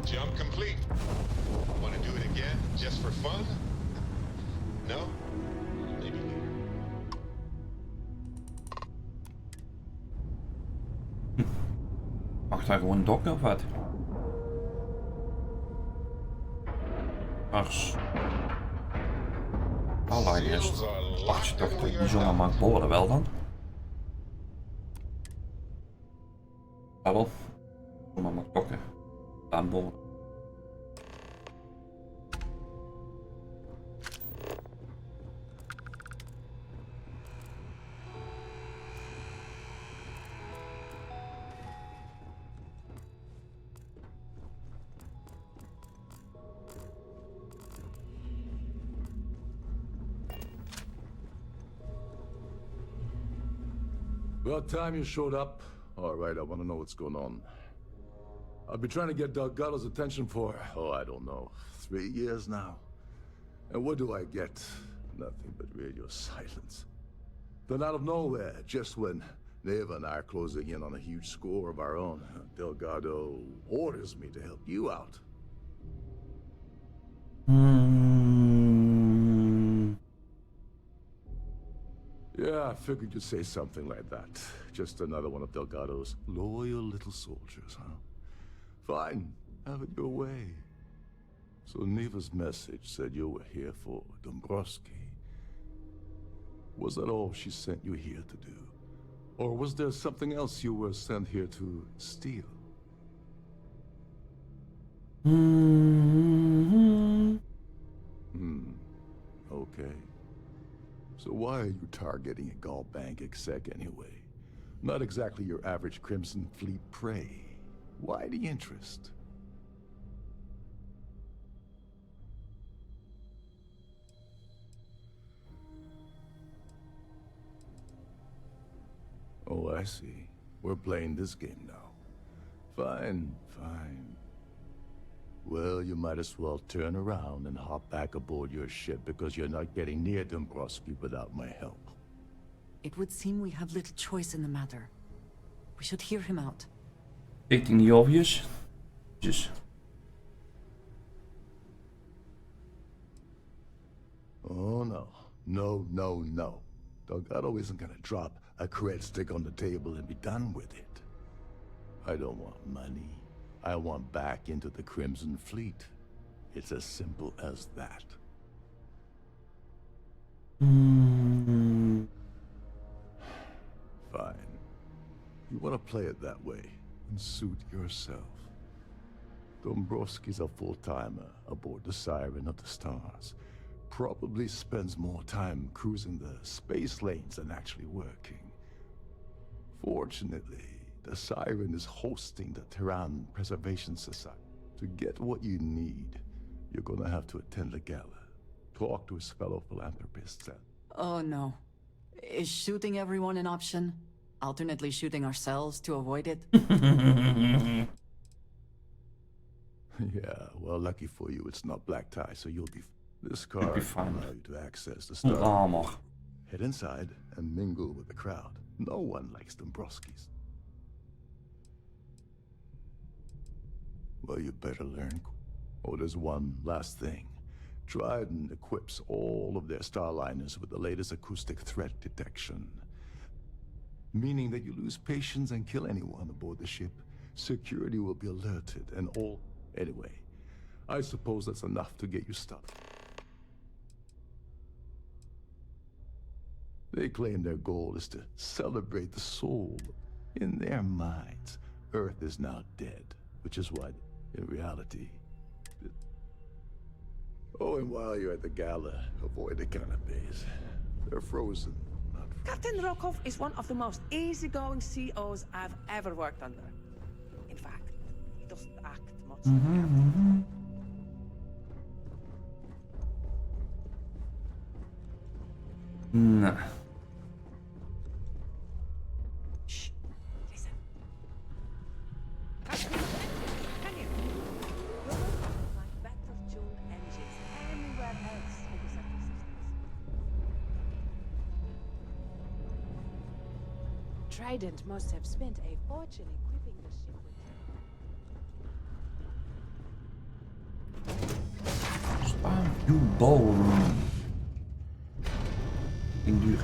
Jump complete. Want to do it again, just for fun? No? Maybe later. Mag daar gewoon dokken of wat? Ars. Allereerst wacht je toch dat die zomaar mag boren wel dan? Ja wel. Zomaar mag dokken. Dan boren. About time you showed up. All right, I want to know what's going on. I've been trying to get Delgado's attention for, I don't know, 3 years now. And what do I get? Nothing but radio silence. Then out of nowhere, just when Neva and I are closing in on a huge score of our own, Delgado orders me to help you out. Yeah, I figured you'd say something like that. Just another one of Delgado's loyal little soldiers, huh? Fine, have it your way. So Neva's message said you were here for Dombrowski. Was that all she sent you here to do? Or was there something else you were sent here to steal? Okay. So why are you targeting a Gaul Bank exec anyway? Not exactly your average Crimson Fleet prey. Why the interest? Oh, I see. We're playing this game now. Fine, fine. Well, you might as well turn around and hop back aboard your ship because you're not getting near Dombrowski without my help. It would seem we have little choice in the matter. We should hear him out. Stating the obvious. Just. Oh, no. No, no, no. Delgado isn't gonna drop a cred stick on the table and be done with it. I don't want money. I want back into the Crimson Fleet. It's as simple as that. Fine. You want to play it that way, and suit yourself. Dombrowski's a full-timer aboard the Siren of the Stars. Probably spends more time cruising the space lanes than actually working. Fortunately, the Siren is hosting the Terran Preservation Society. To get what you need, you're gonna have to attend the gala. Talk to his fellow philanthropists and... Oh no. Is shooting everyone an option? Alternately shooting ourselves to avoid it? Yeah, well, lucky for you, it's not black tie, so you'll be... This card will allow you to access the Starfield. Armor. Head inside and mingle with the crowd. No one likes Dombrowski's. Well, you better learn. Oh, there's one last thing. Trident equips all of their starliners with the latest acoustic threat detection. Meaning that you lose patience and kill anyone aboard the ship, security will be alerted and all... Anyway, I suppose that's enough to get you started. They claim their goal is to celebrate the soul. In their minds, Earth is now dead, which is why, in reality... Oh, and while you're at the gala, avoid the canapes. They're frozen, not frozen. Captain Rokov is one of the most easygoing COs I've ever worked under. In fact, he doesn't act much like a captain. Nah. Shh. Listen. Captain, can you? You're welcome to find better tuned engines anywhere else in the sector systems. Trident must have spent a fortune equipping the ship with... Starfield ballroom. Ding duur.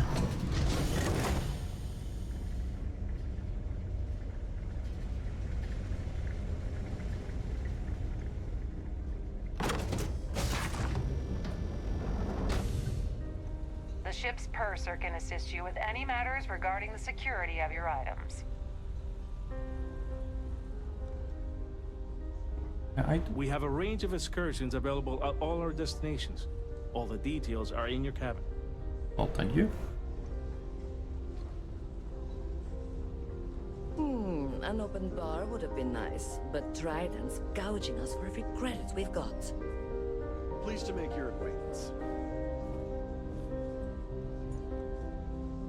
The ship's purser can assist you with any matters regarding the security of your items. We have a range of excursions available at all our destinations. All the details are in your cabin. Well, thank you. An open bar would have been nice, but Trident's gouging us for every credit we've got. Pleased to make your acquaintance.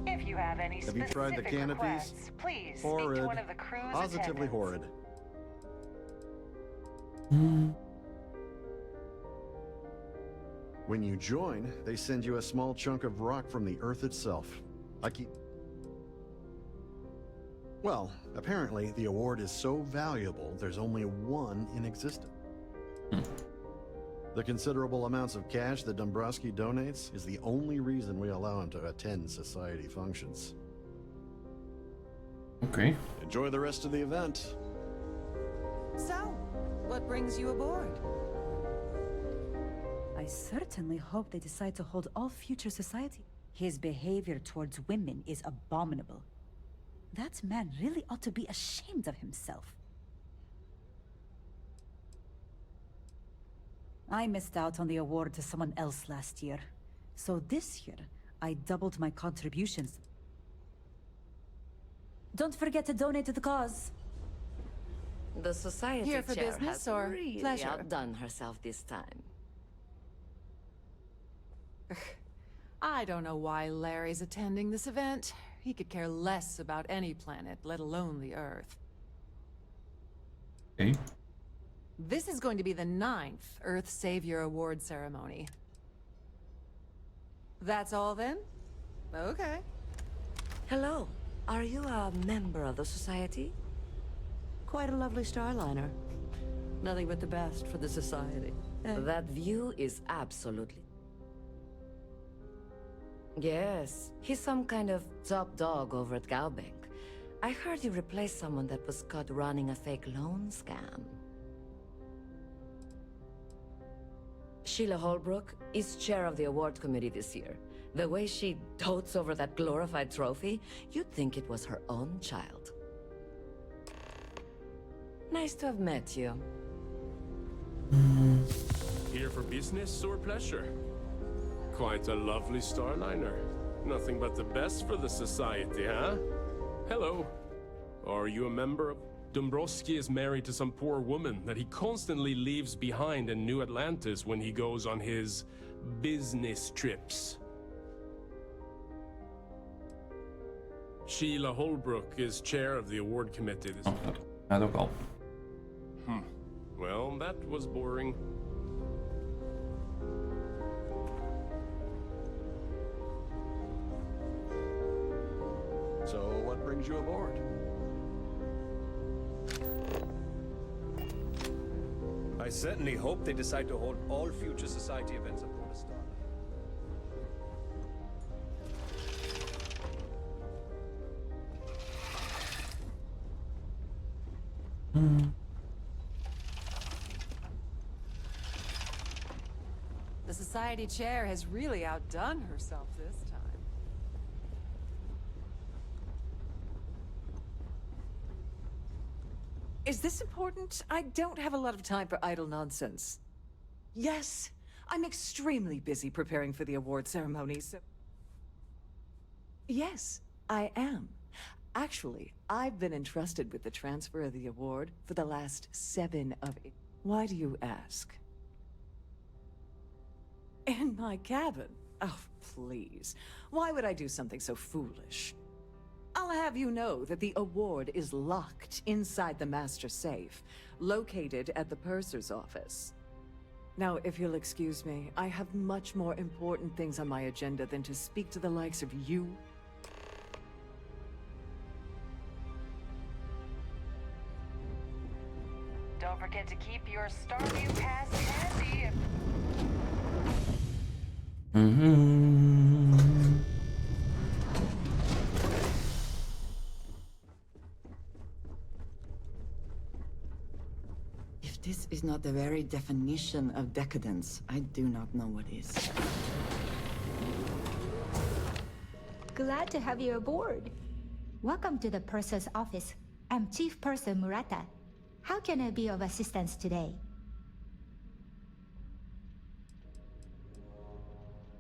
If you have any Have you specific tried the canopies? requests, please speak Horrid. to one of the crew's Positively attendants. horrid. When you join, they send you a small chunk of rock from the Earth itself. I keep... Well, apparently the award is so valuable, there's only one in existence. The considerable amounts of cash that Dombrowski donates is the only reason we allow him to attend society functions. Okay. Enjoy the rest of the event. So, what brings you aboard? I certainly hope they decide to hold all future society. His behavior towards women is abominable. That man really ought to be ashamed of himself. I missed out on the award to someone else last year. So this year, I doubled my contributions. Don't forget to donate to the cause. The society Here for chair business has or really pleasure? outdone herself this time. I don't know why Larry's attending this event. He could care less about any planet, let alone the Earth. Okay. This is going to be the 9th Earth Savior Award ceremony. That's all then? Okay. Hello, are you a member of the society? Quite a lovely starliner. Nothing but the best for the society. That view is absolutely... Yes, he's some kind of top dog over at Galbank. I heard you replaced someone that was caught running a fake loan scam. Sheila Holbrook is chair of the award committee this year. The way she dotes over that glorified trophy, you'd think it was her own child. Nice to have met you. Here for business or pleasure? Quite a lovely starliner. Nothing but the best for the society, huh? Hello. Are you a member of... Dombrowski is married to some poor woman that he constantly leaves behind in New Atlantis when he goes on his business trips. Sheila Holbrook is chair of the award committee this Oh, dat ook al. Well, that was boring. So, what brings you aboard? I certainly hope they decide to hold all future society events aboard a star. The society chair has really outdone herself this time. Is this important? I don't have a lot of time for idle nonsense. Yes, I'm extremely busy preparing for the award ceremony, so... Yes, I am. Actually, I've been entrusted with the transfer of the award for the last 7 of 8. Why do you ask? In my cabin? Oh, please. Why would I do something so foolish? I'll have you know that the award is locked inside the master safe, located at the purser's office. Now, if you'll excuse me, I have much more important things on my agenda than to speak to the likes of you. reminded to keep your Starview pass handy. If this is not the very definition of decadence, I do not know what is. Glad to have you aboard. Welcome to the Purser's office. I'm Chief Purser Murata. How can I be of assistance today?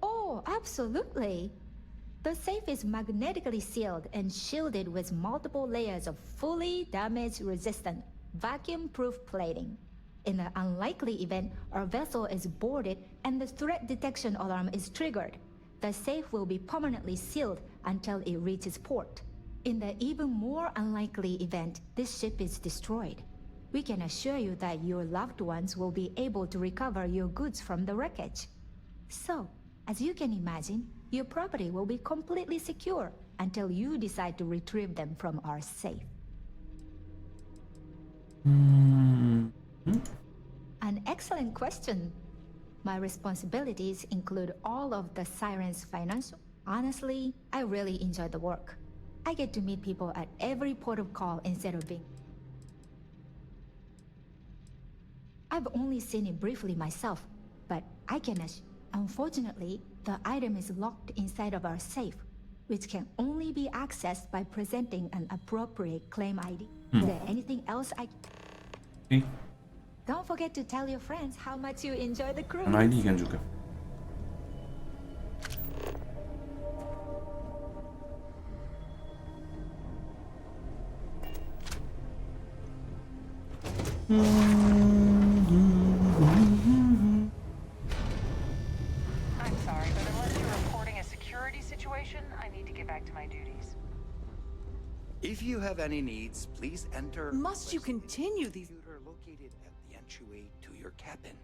Oh, absolutely. The safe is magnetically sealed and shielded with multiple layers of fully damage-resistant, vacuum-proof plating. In the unlikely event our vessel is boarded and the threat detection alarm is triggered, the safe will be permanently sealed until it reaches port. In the even more unlikely event this ship is destroyed, we can assure you that your loved ones will be able to recover your goods from the wreckage. So, as you can imagine, your property will be completely secure until you decide to retrieve them from our safe. An excellent question. My responsibilities include all of the Siren's financial. Honestly, I really enjoy the work. I get to meet people at every port of call instead of being... I've only seen it briefly myself, but I can unfortunately, the item is locked inside of our safe, which can only be accessed by presenting an appropriate claim ID. Is there anything else I... Don't forget to tell your friends how much you enjoy the cruise. Een ID gaan zoeken. I'm sorry, but unless you're reporting a security situation, I need to get back to my duties. If you have any needs, please enter. Must you continue these? Computer located at the entryway to your cabin.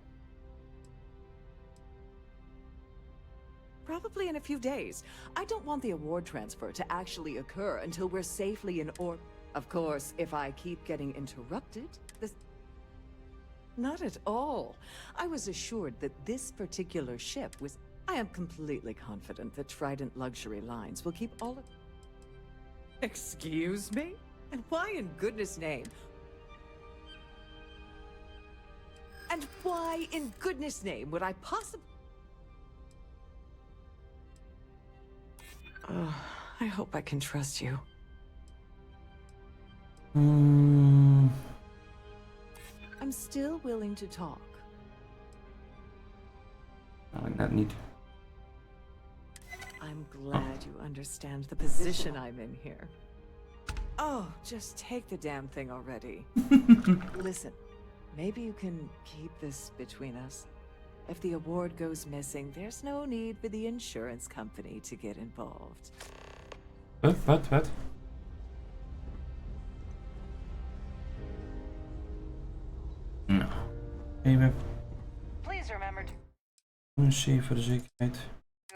Probably in a few days. I don't want the award transfer to actually occur until we're safely in orbit. Of course, if I keep getting interrupted, this... Not at all. I was assured that this particular ship was... I am completely confident that Trident Luxury Lines will keep all of... Excuse me? And why in goodness name? And why in goodness name would I possibly... I hope I can trust you. I'm still willing to talk. Nou, net niet. I'm glad you understand the position I'm in here. Oh, just take the damn thing already. Listen, maybe you can keep this between us. If the award goes missing, there's no need for the insurance company to get involved. Wat? Nou, even. Please remember to Een save voor de zekerheid.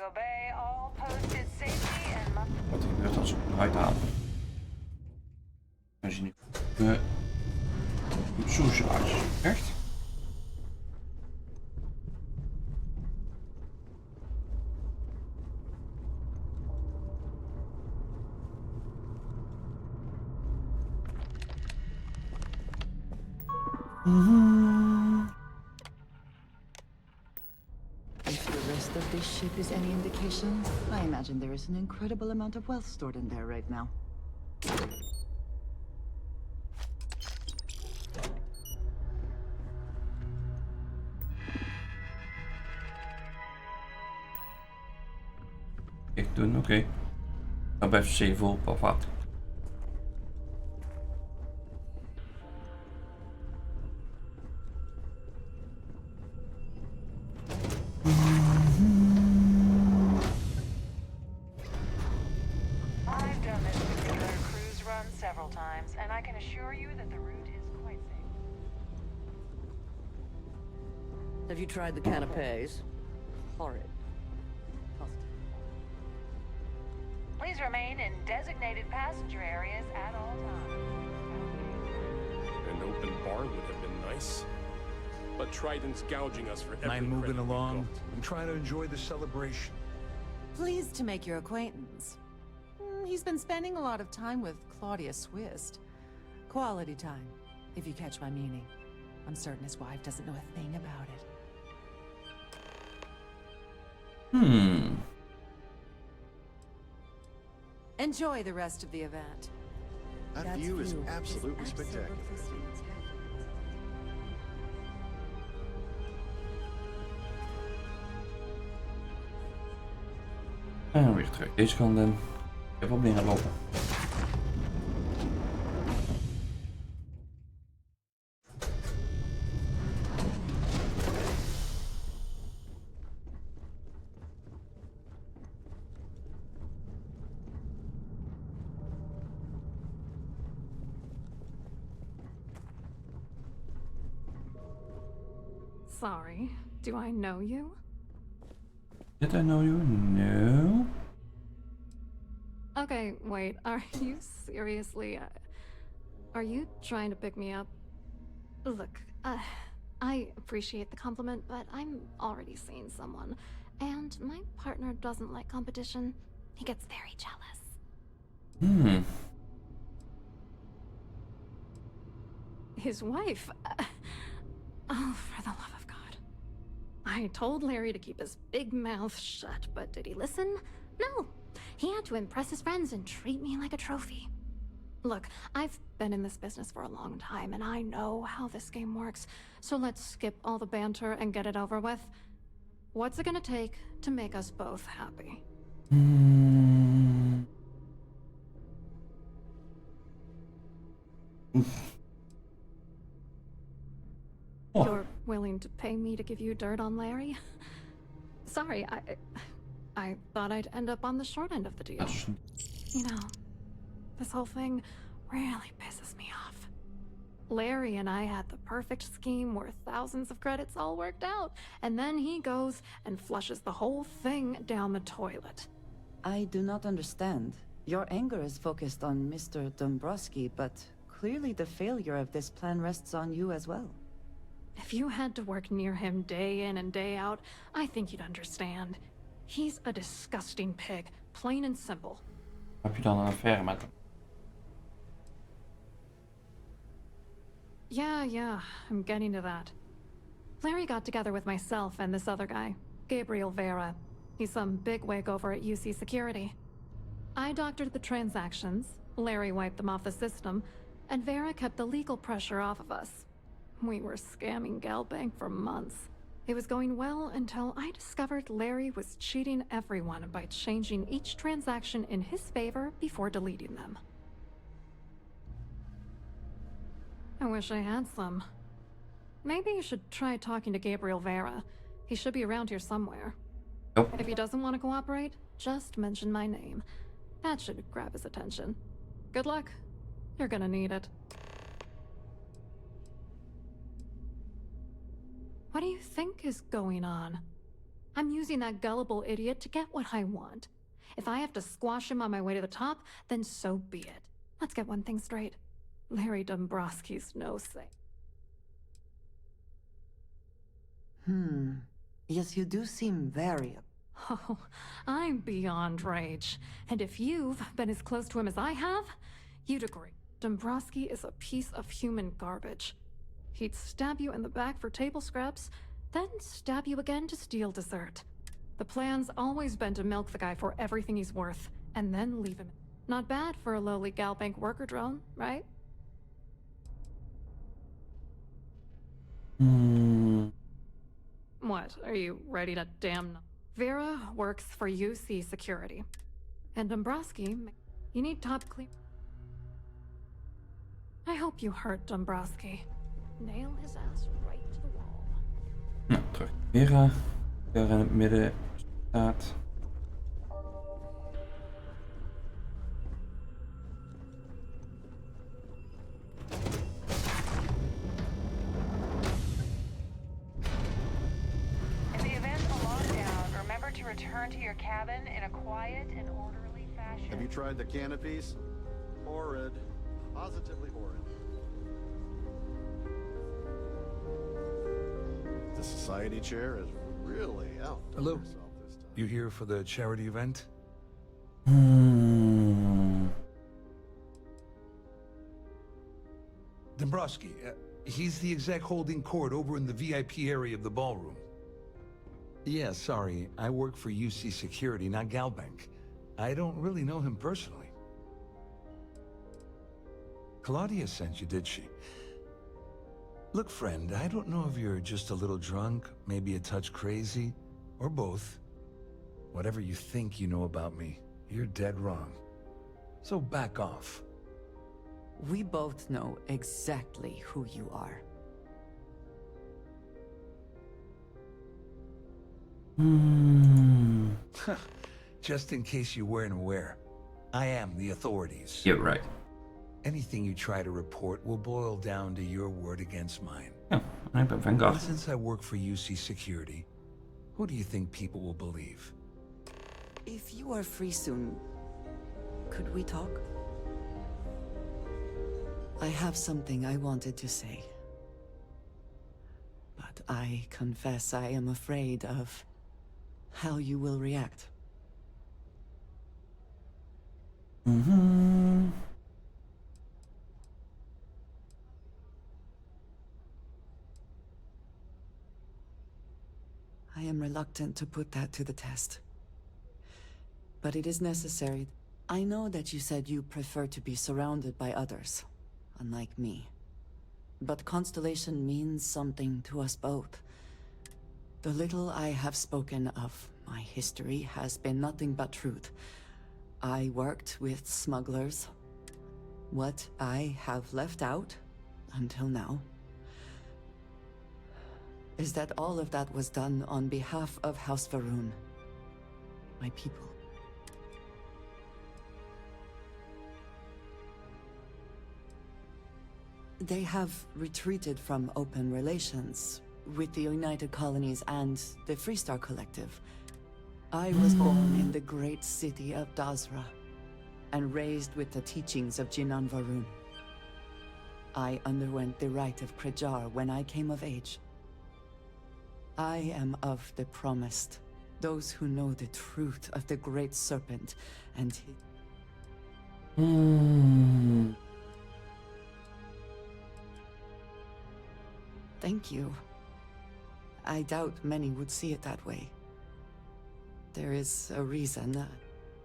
obey all posted safety and... Wat gebeurt als ik hem eruit haal? Als je niet... Socialize. Echt? If the rest of this ship is any indication, I imagine there is an incredible amount of wealth stored in there right now. Echt doen, oké. Dan blijft save op of wat? I've done this particular cruise run several times, and I can assure you that the route is quite safe. Have you tried the canapes? Horrid. Please remain in designated passenger areas at all times. An open bar would have been nice. but Trident's gouging us for every I'm moving credit we along. got. I'm trying to enjoy the celebration. Pleased to make your acquaintance. He's been spending a lot of time with Claudia Swist. Quality time, if you catch my meaning. I'm certain his wife doesn't know a thing about it. Enjoy the rest of the event. That view is absolutely spectacular. En weer terug deze kant in. Even op dingen lopen. Sorry, do I know you? Did I know you? No. Okay, wait, are you seriously... are you trying to pick me up? Look, I appreciate the compliment, but I'm already seeing someone. And my partner doesn't like competition. He gets very jealous. His wife... oh, for the love of God. I told Larry to keep his big mouth shut, but did he listen? No. He had to impress his friends and treat me like a trophy. Look, I've been in this business for a long time, and I know how this game works. So let's skip all the banter and get it over with. What's it gonna take to make us both happy? You're willing to pay me to give you dirt on Larry? Sorry, I thought I'd end up on the short end of the deal. You know, this whole thing really pisses me off. Larry and I had the perfect scheme where thousands of credits all worked out, and then he goes and flushes the whole thing down the toilet. I do not understand. Your anger is focused on Mr. Dombrowski, but clearly the failure of this plan rests on you as well. If you had to work near him day in and day out, I think you'd understand. He's a disgusting pig, plain and simple. Heb je dan een affaire met hem? Yeah, I'm getting to that. Larry got together with myself and this other guy, Gabriel Vera. He's some bigwig over at UC Security. I doctored the transactions, Larry wiped them off the system, and Vera kept the legal pressure off of us. We were scamming Galbank for months. It was going well until I discovered Larry was cheating everyone by changing each transaction in his favor before deleting them. I wish I had some. Maybe you should try talking to Gabriel Vera. He should be around here somewhere. Nope. If he doesn't want to cooperate, just mention my name. That should grab his attention. Good luck. You're gonna need it. What do you think is going on? I'm using that gullible idiot to get what I want. If I have to squash him on my way to the top, then so be it. Let's get one thing straight. Larry Dombrowski's no saint. Yes, you do seem very... Oh, I'm beyond rage. And if you've been as close to him as I have, you'd agree. Dombrowski is a piece of human garbage. He'd stab you in the back for table scraps, then stab you again to steal dessert. The plan's always been to milk the guy for everything he's worth, and then leave him. Not bad for a lowly Galbank worker drone, right? What, are you ready to damn... Vera works for UC Security. And Dombrowski, you need top clean... I hope you hurt Dombrowski. Nail his ass right to the wall. Nou, terug. Vera, daar in het midden staat. If the event's a lockdown, remember to return to your cabin in a quiet and orderly fashion. Have you tried the canopies? Horrid. Positively horrid. The society chair is really out. Hello. You here for the charity event? Dombrowski, he's the exec holding court over in the VIP area of the ballroom. Yeah, sorry. I work for UC Security, not Galbank. I don't really know him personally. Claudia sent you, did she? Look, friend, I don't know if you're just a little drunk, maybe a touch crazy, or both. Whatever you think you know about me, you're dead wrong. So back off. We both know exactly who you are. Just in case you weren't aware, I am the authorities. You're right. Anything you try to report will boil down to your word against mine. Ja, ik ben Vanguard. And since I work for UC Security, who do you think people will believe? If you are free soon, could we talk? I have something I wanted to say. But I confess I am afraid of how you will react. I am reluctant to put that to the test. But it is necessary. I know that you said you prefer to be surrounded by others, unlike me. But Constellation means something to us both. The little I have spoken of my history has been nothing but truth. I worked with smugglers. What I have left out, until now, is that all of that was done on behalf of House Va'ruun, my people. They have retreated from open relations with the United Colonies and the Freestar Collective. I was born in the great city of Dazra and raised with the teachings of Jinan Va'ruun. I underwent the rite of Krejar when I came of age. I am of the promised, those who know the truth of the Great Serpent and his... Thank you. I doubt many would see it that way. There is a reason.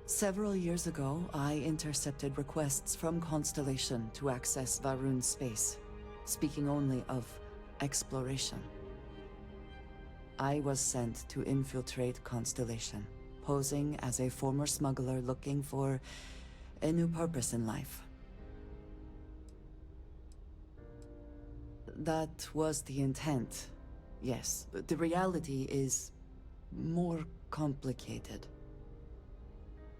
Several years ago, I intercepted requests from Constellation to access Va'ruun's space, speaking only of exploration. I was sent to infiltrate Constellation, posing as a former smuggler looking for a new purpose in life. That was the intent, yes. But the reality is more complicated.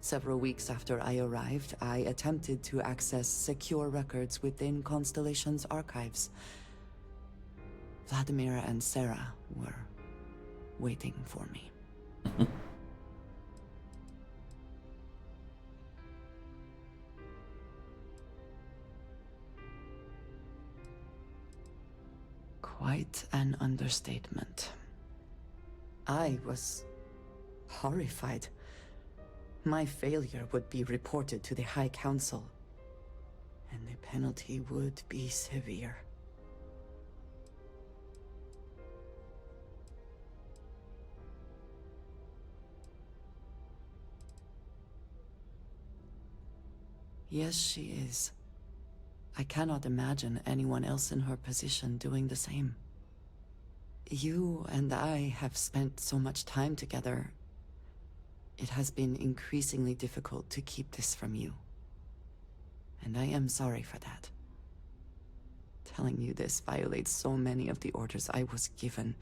Several weeks after I arrived, I attempted to access secure records within Constellation's archives. Vladimir and Sarah were waiting for me. Quite an understatement. I was horrified. My failure would be reported to the High Council, and the penalty would be severe. Yes, she is. I cannot imagine anyone else in her position doing the same. You and I have spent so much time together. It has been increasingly difficult to keep this from you. And I am sorry for that. Telling you this violates so many of the orders I was given.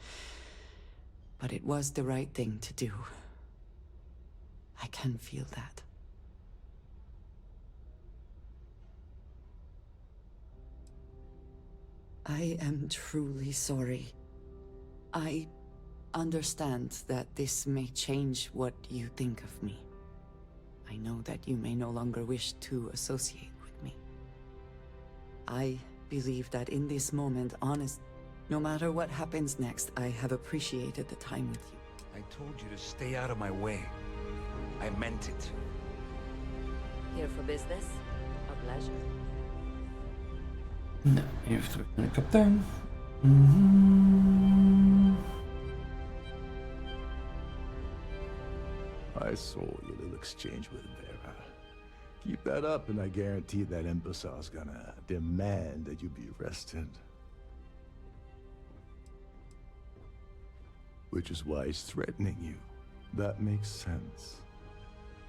But it was the right thing to do. I can feel that. I am truly sorry. I understand that this may change what you think of me. I know that you may no longer wish to associate with me. I believe that in this moment, No matter what happens next, I have appreciated the time with you. I told you to stay out of my way. I meant it. Here for business or pleasure? Nou, even terug naar de kapitein. I saw your little exchange with Vera. Keep that up and I guarantee that imbecile's gonna demand that you be arrested. Which is why he's threatening you. That makes sense.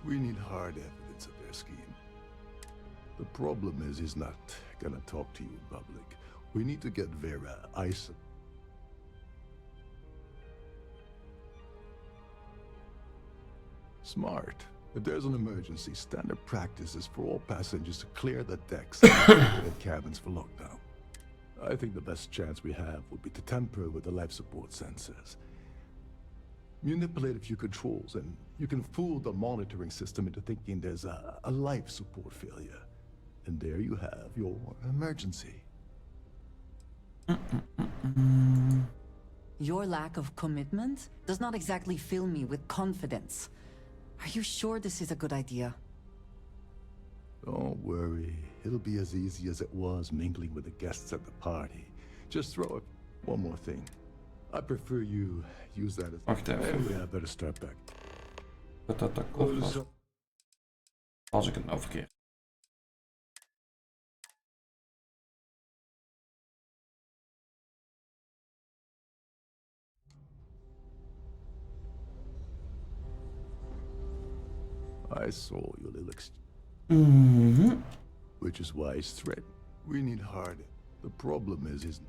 We need hard evidence of their scheme. The problem is he's not gonna talk to you in public. We need to get Vera isolated. Smart. If there's an emergency, standard practice is for all passengers to clear the decks and cabins for lockdown. I think the best chance we have would be to tamper with the life support sensors. Manipulate a few controls, and you can fool the monitoring system into thinking there's a life support failure. And there you have your emergency. Your lack of commitment does not exactly fill me with confidence. Are you sure this is a good idea? Don't worry. It'll be as easy as it was mingling with the guests at the party. Just throw it. One more thing. I prefer you use that as... Wacht even. Anyway, I better start back. Dat akkoord was. Als ik het nou verkeerd. I saw your little which is why he's threatened. We need hard. The problem is he's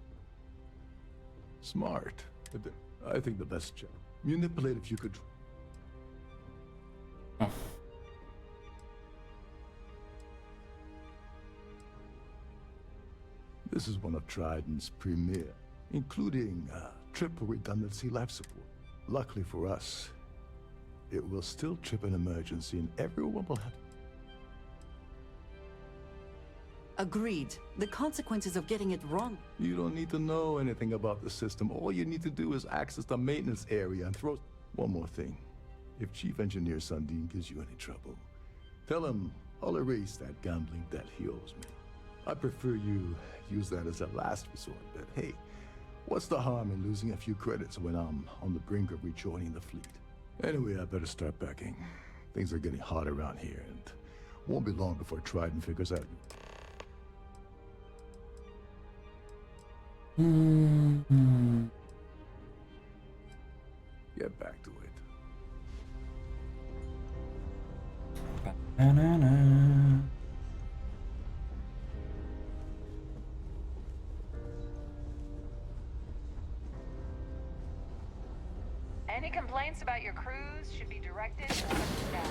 smart. I think the best job. Manipulate if you could. This is one of Trident's premier, including triple redundancy life support. Luckily for us, it will still trip an emergency and everyone will have... Agreed. The consequences of getting it wrong. You don't need to know anything about the system. All you need to do is access the maintenance area and throw... One more thing. If Chief Engineer Sundin gives you any trouble, tell him I'll erase that gambling debt he owes me. I prefer you use that as a last resort, but hey, what's the harm in losing a few credits when I'm on the brink of rejoining the fleet? Anyway, I better start packing. Things are getting hot around here, and won't be long before Trident figures out. Get back to it. Banana. Any complaints about your cruise should be directed to the staff.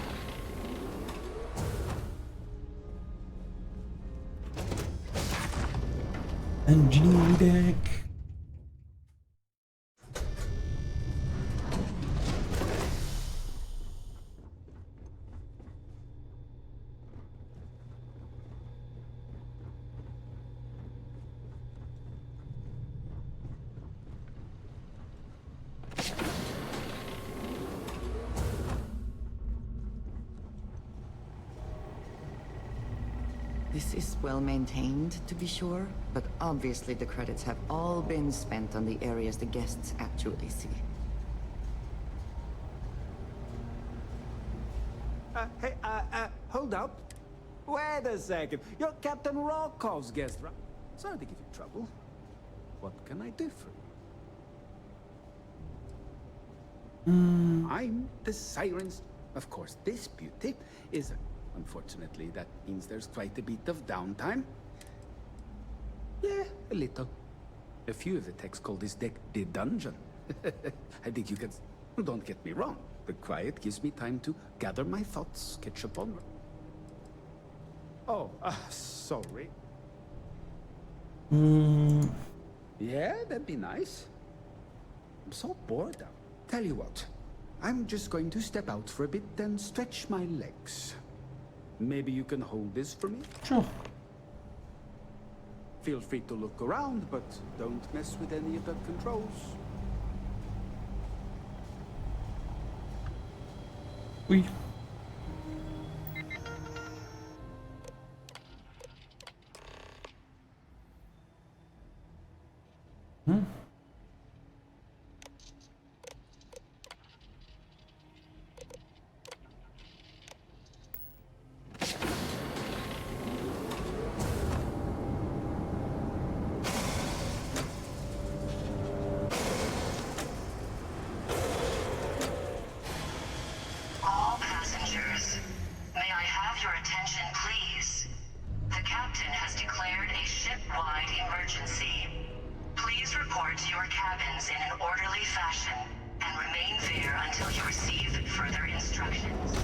Engineering deck. This is well maintained, to be sure, but obviously the credits have all been spent on the areas the guests actually see. Hey, hold up. Wait a second. You're Captain Rockov's guest, right? Sorry to give you trouble. What can I do for you? I'm the Siren's. Of course, this beauty is... Unfortunately, that means there's quite a bit of downtime. Yeah, a little. A few of the techs call this deck the dungeon. I think you can... Don't get me wrong. The quiet gives me time to gather my thoughts, catch up on... Oh, sorry. Yeah, that'd be nice. I'm so bored now. Tell you what, I'm just going to step out for a bit and stretch my legs. Maybe you can hold this for me? Sure. Feel free to look around, but don't mess with any of the controls. Oei. All passengers, may I have your attention, please? The captain has declared a ship-wide emergency. Please report to your cabins in an orderly fashion and remain there until you receive further instructions.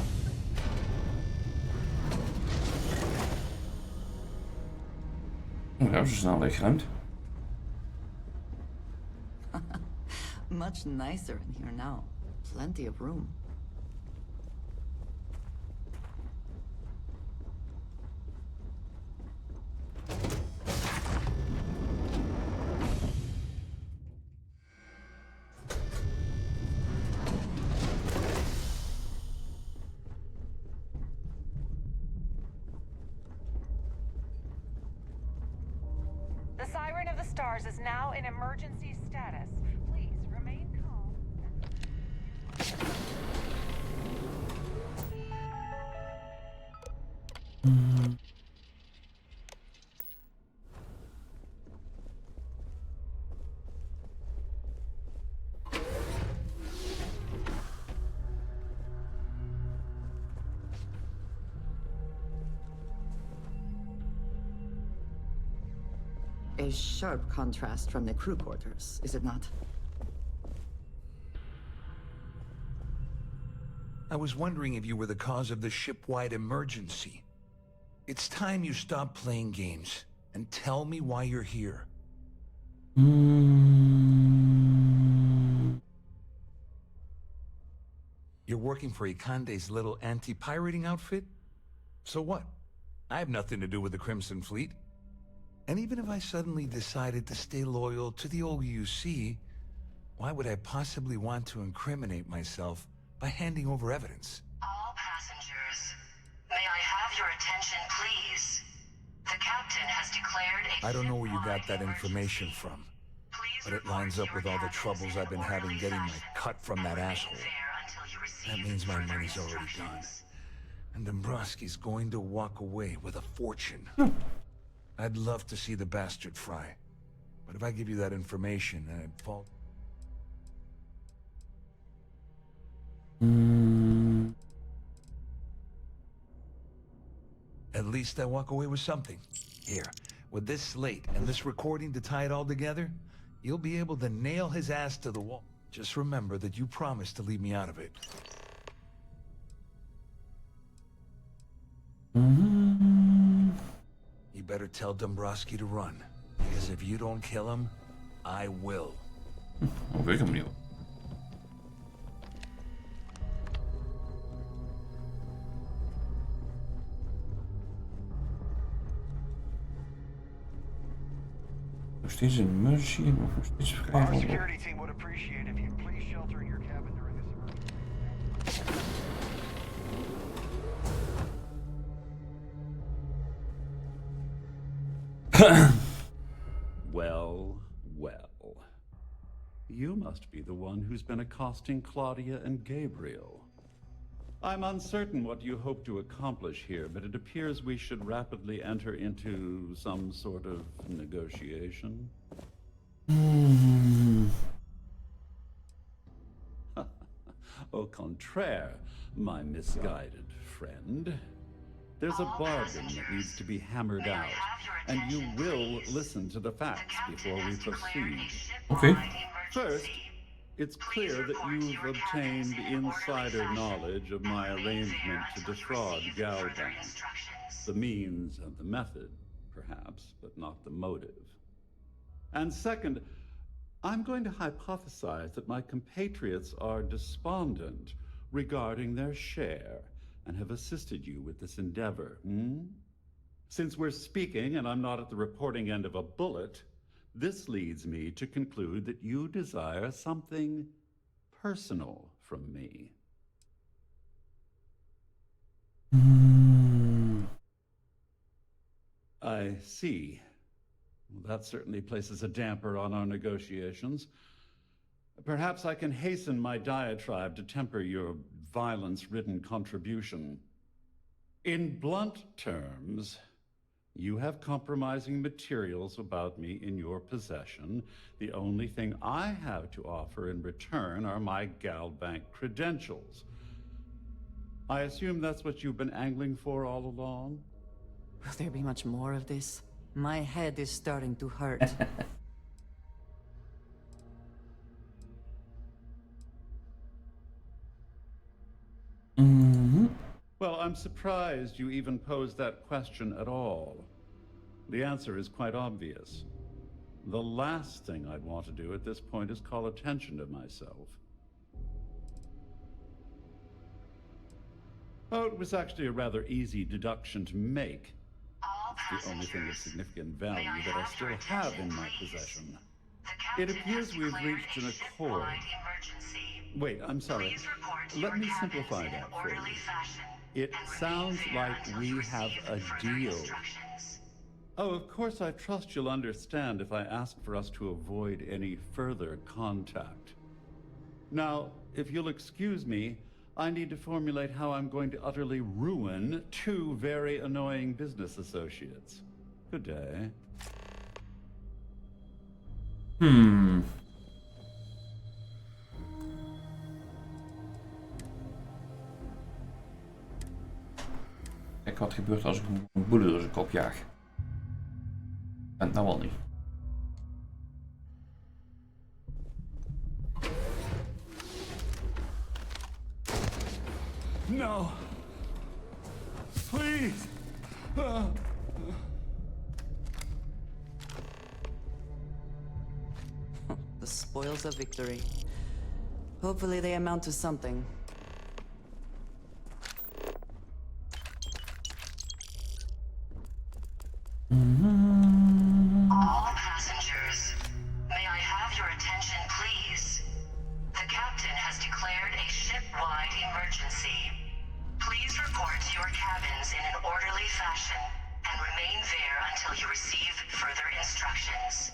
Oh, dat is zo snel weggeruimd. Much nicer in here now. Plenty of room. The Siren of the Stars is now in emergency status. Please remain calm. A sharp contrast from the crew quarters, is it not? I was wondering if you were the cause of the ship-wide emergency. It's time you stop playing games and tell me why you're here. You're working for Ikande's little anti-pirating outfit? So what? I have nothing to do with the Crimson Fleet. And even if I suddenly decided to stay loyal to the old UC, why would I possibly want to incriminate myself by handing over evidence? All passengers, may I have your attention, please? The captain has declared a I don't know where you ship-wide got that information from, but it lines up with all the troubles I've been having getting my cut from that asshole. That means my money's already gone. And Dombrowski's going to walk away with a fortune. I'd love to see the bastard fry. But if I give you that information, I'd fall... At least I walk away with something. Here, with this slate and this recording to tie it all together, you'll be able to nail his ass to the wall. Just remember that you promised to leave me out of it. You better tell Dombrowski to run, because if you don't kill him, I will. Oh, weet ik hem niet. Nog steeds een emergency, nog steeds vrij. Our security team would appreciate if you please shelter in your cabin during this emergency. Well, well. You must be the one who's been accosting Claudia and Gabriel. I'm uncertain what you hope to accomplish here, but it appears we should rapidly enter into some sort of negotiation. Au contraire, my misguided friend. There's a bargain that needs to be hammered out, and you will listen to the facts before we proceed. Okay. First, it's clear that you've obtained insider knowledge of my arrangement to defraud Galban. The means and the method, perhaps, but not the motive. And second, I'm going to hypothesize that my compatriots are despondent regarding their share and have assisted you with this endeavor, Since we're speaking and I'm not at the reporting end of a bullet, this leads me to conclude that you desire something personal from me. I see. Well, that certainly places a damper on our negotiations. Perhaps I can hasten my diatribe to temper your violence-ridden contribution. In blunt terms, you have compromising materials about me in your possession. The only thing I have to offer in return are my Galbank credentials. I assume that's what you've been angling for all along? Will there be much more of this? My head is starting to hurt. Well, I'm surprised you even posed that question at all. The answer is quite obvious. The last thing I'd want to do at this point is call attention to myself. Oh, it was actually a rather easy deduction to make. It's the only thing of significant value that I still have in my possession. It appears we've reached an accord. Wait, I'm sorry. Let me simplify that for you. It sounds like we have a deal. Oh, of course, I trust you'll understand if I ask for us to avoid any further contact. Now, if you'll excuse me, I need to formulate how I'm going to utterly ruin two very annoying business associates. Good day. Kijk wat gebeurt als ik een boele door zijn kop jaag. En nou wel niet. No. Please. The spoils of victory. Hopefully they amount to something. All passengers, may I have your attention, please? The captain has declared a ship-wide emergency. Please report to your cabins in an orderly fashion and remain there until you receive further instructions.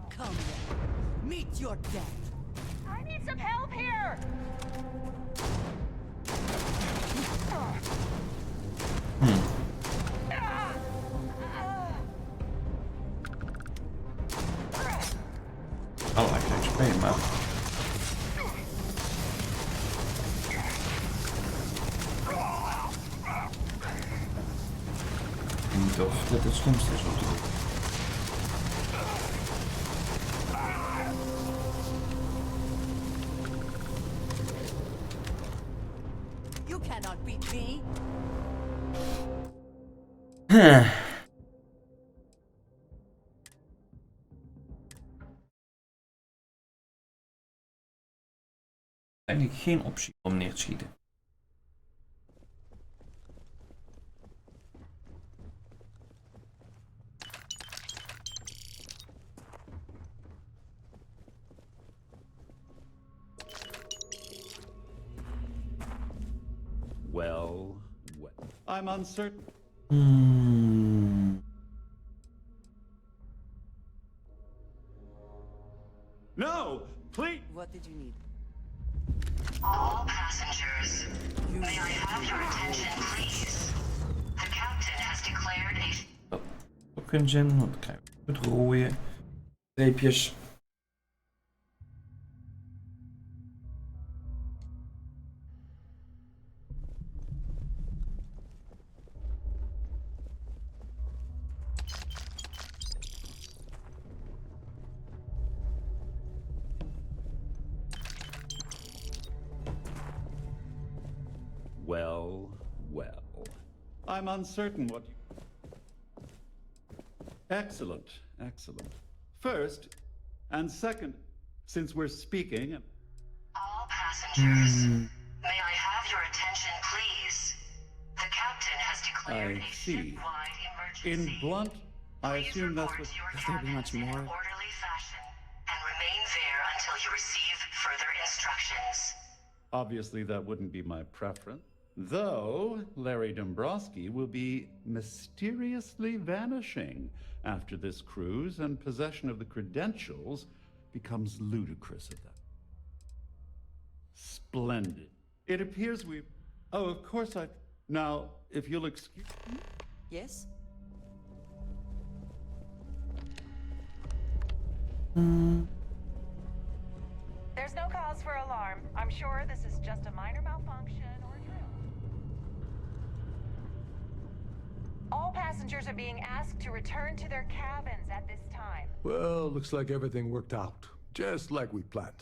Come, meet your death. I need some help here! I like XP, man. Niet of dit het slimste is om te doen. You cannot beat me. Eigenlijk geen optie om neer te schieten. Well. I'm uncertain. No! Please! What did you need? All passengers, may I have your attention, please? The captain has declared a... Dat kunnen zijn, want dan krijgen we het rode streepjes. Well. I'm uncertain what you... Excellent. First, and second, since we're speaking... All passengers, may I declared I a see. ship-wide In emergency. blunt, I assume that's what... Your Could there be much cabins in an more? orderly fashion and remain there until you receive further instructions. Obviously, that wouldn't be my preference. Though, Larry Dombrowski will be mysteriously vanishing after this cruise, and possession of the credentials becomes ludicrous at that. Splendid. It appears we... Oh, of course I... Now, if you'll excuse... Yes? There's no cause for alarm. I'm sure this is just a minor malfunction or drill. All passengers are being asked to return to their cabins at this time. Well, looks like everything worked out, just like we planned.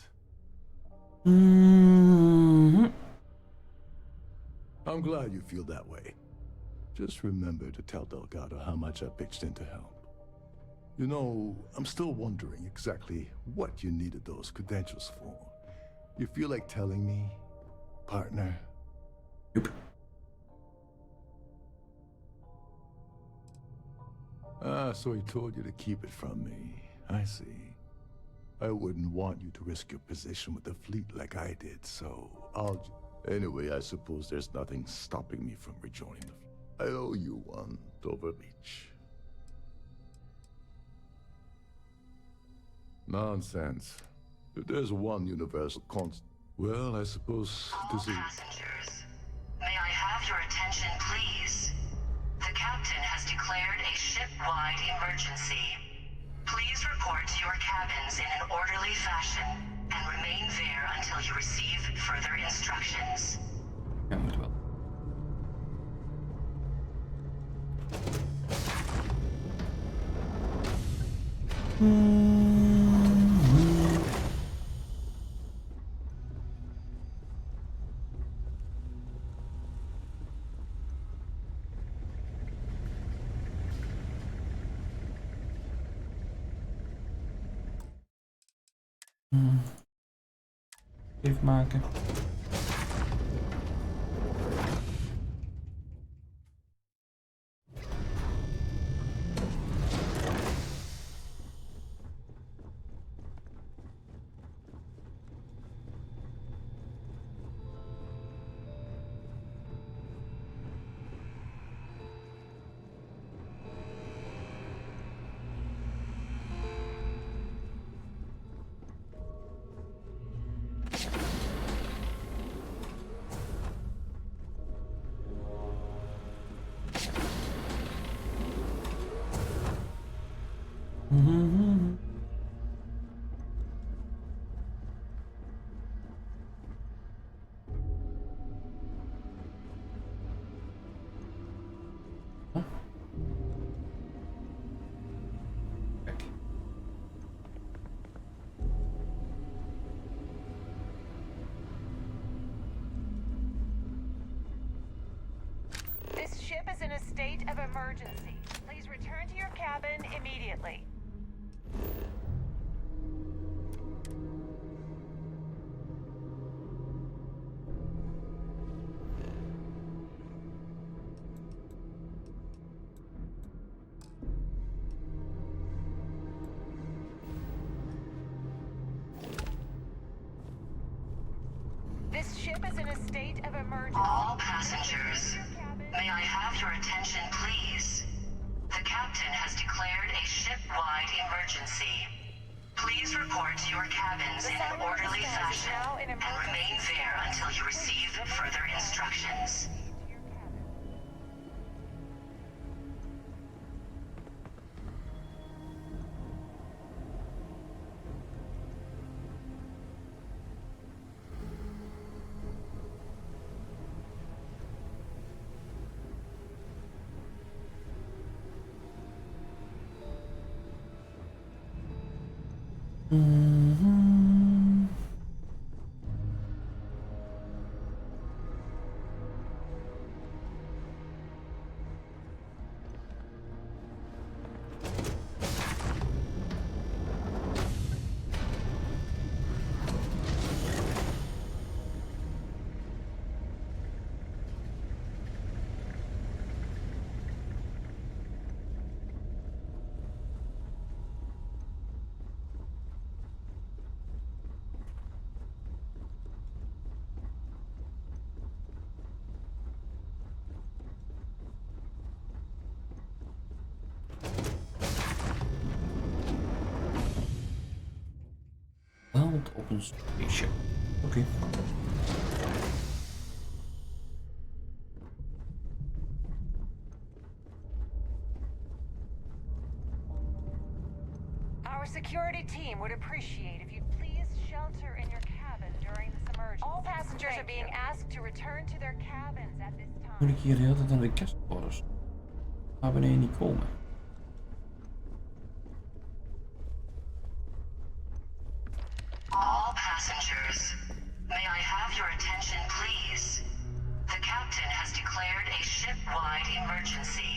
I'm glad you feel that way. Just remember to tell Delgado how much I pitched in to help. You know, I'm still wondering exactly what you needed those credentials for. You feel like telling me, partner? Ah, so he told you to keep it from me. I see. I wouldn't want you to risk your position with the fleet like I did, so Anyway, I suppose there's nothing stopping me from rejoining the fleet. I owe you one, Dover Beach. Nonsense. If there's one universal constant, well, I suppose this is... Passengers, may I have your attention, please? The captain has declared a ship-wide emergency. Please report to your cabins in an orderly fashion and remain there until you receive further instructions. Ja, moet wel. Even maken. This ship is in a state of emergency. Please return to your cabin immediately. This ship is in a state of emergency. All passengers, may I have your attention, please? The captain has declared a ship-wide emergency. Please report to your cabins in an orderly fashion and remain there until you receive further instructions. Land op een spaceship. Oké. Our security team would appreciate if you'd please shelter in your cabin during this emergency. All passengers are being asked to return to their cabins at this time. Moet ik hier de hele tijd naar de kerstorders? Naar beneden niet komen. All passengers, may I have your attention, please? The captain has declared a ship-wide emergency.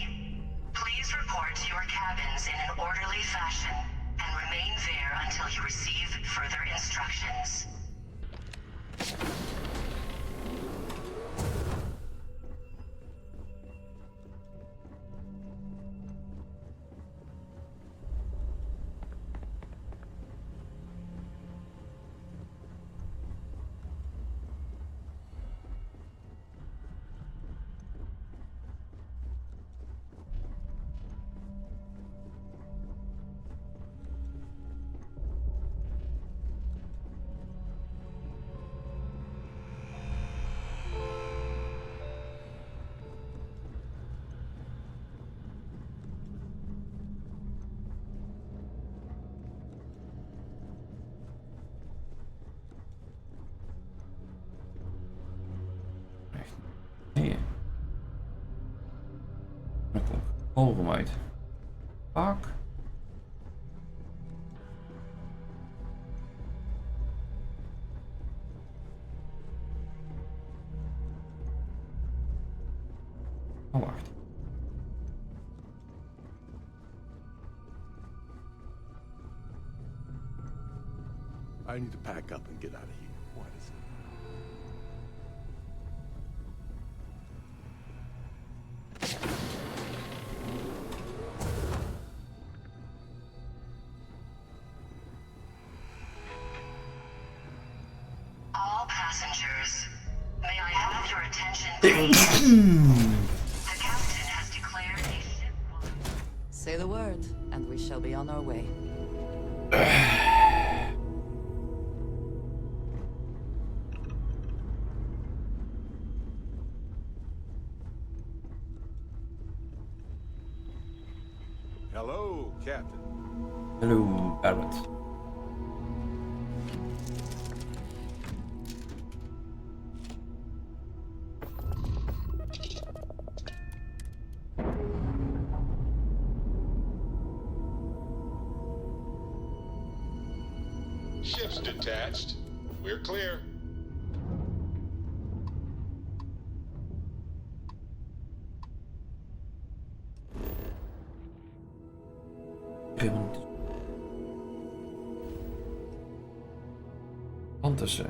Please report to your cabins in an orderly fashion and remain there until you receive further instructions. Nee. Dan kom ik overal uit. Fuck. Oh, wacht. I need to pack up and get out of here. What is it? All passengers, may I have your attention, please? The captain has declared a ship-wide... Say the word, and we shall be on our way. Hello, Captain. Hello, Barrett. Ship's detached. We're clear. Fantasy.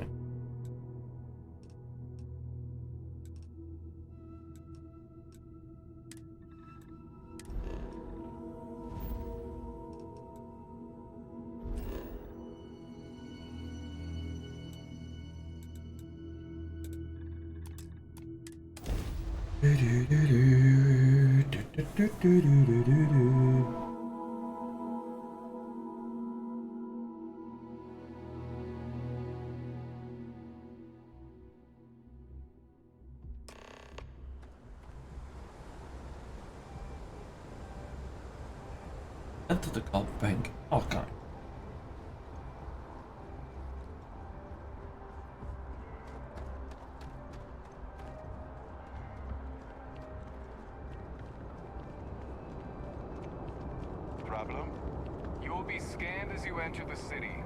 Enter the cult bank archive. Problem? You will be scanned as you enter the city.